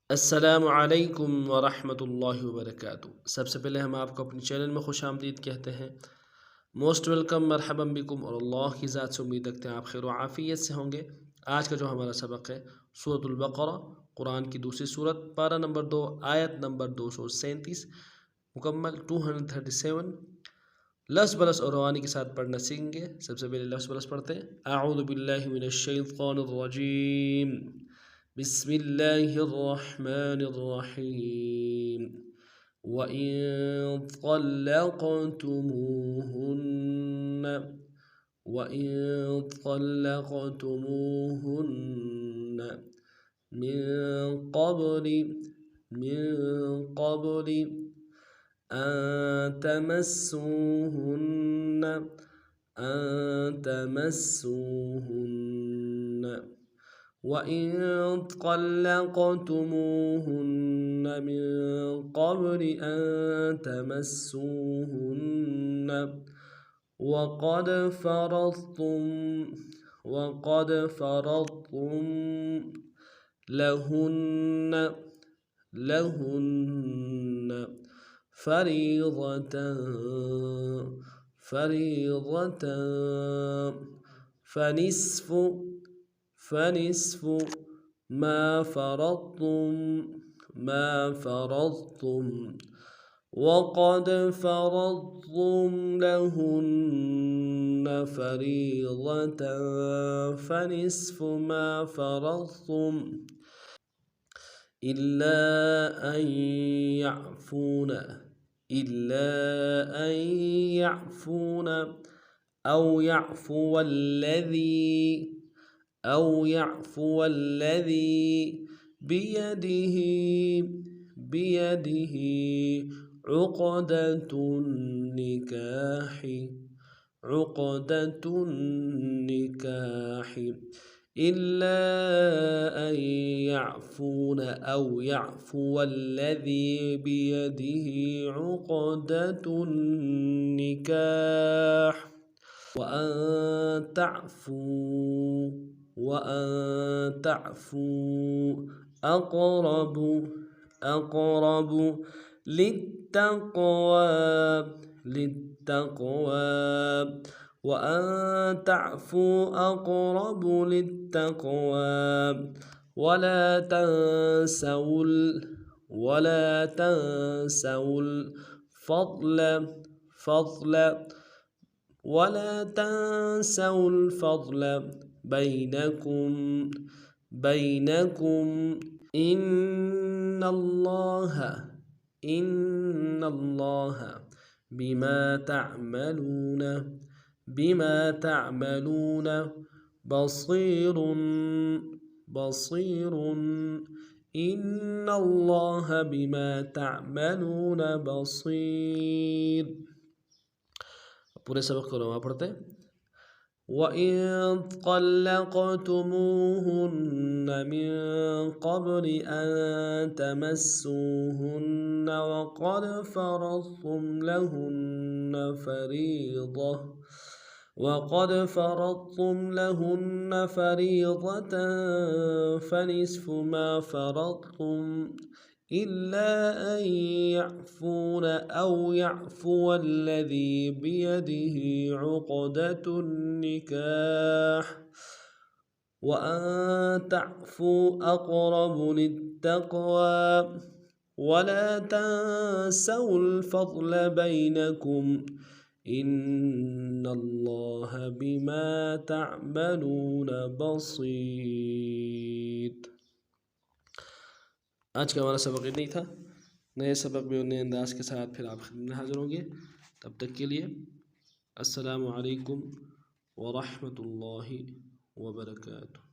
अस्सलामुअलैकुम वरहमतुल्लाहि वबरकातुहू। सबसे पहले हम आपको अपने चैनल में खुश आमदीद कहते हैं। मोस्ट वेलकम, मरहबम बिकुम, और अल्लाह की ज़ात से उम्मीद रखते हैं आप खैर आफ़ियत से होंगे। आज का जो हमारा सबक है सूरतुल बक़रा, कुरान की दूसरी सूरत, पारा नंबर 2, आयत नंबर 237 मुकम्मल 237। लफ्ज़ बलस और रवानी के साथ पढ़ना सीखेंगे। सबसे पहले लफ्ज़ बलस पढ़ते हैं। अऊज़ु बिल्लाहि मिनश शैतानिर रजीम, बिस्मिल्लाहिर्रहमानिर्रहीम। वइन तल्लक़तुमूहुन्ना मिन क़ब्लि أن تمسوهن وإن طلقتموهن من قبل أن تمسوهن وقد فرضتم لهن فريضة فنصف ما فرضتم وقد فرضتم لهن فريضة فنصف ما فرضتم إلا أن يعفون أو يعفو الذي بيده عقدة النكاح إلا أن يعفون أو يعفو الذي بيده عقدة النكاح وأن تعفوا أقرب للتقوى وأن تعفوا أقرب للتقوى ولا تنسوا الفضل بينكم إن الله بما تعملون بصير إن الله بما تعملون بصيर। पूरे सबक को नवा पढ़ते हैं। وَإِن طَلَّقْتُمُوهُنَّ مِن قَبْلِ أَن تَمَسُّوهُنَّ وَقَدْ فرضتم لهن فريضة فنصف ما فرضتم إلا أن يعفون أو يعفو الذي بيده عقدة النكاح وأن تعفوا أقرب للتقوى ولا تنسوا الفضل بينكم إن الله بما تعملون बसीर। आज का हमारा सबक इतना ही था। नए सबक में नए अंदाज के साथ फिर आप खिदमत में हाजिर होंगे। तब तक के लिए अस्सलामु अलैकुम व रहमतुल्लाहि व बरकातुहू।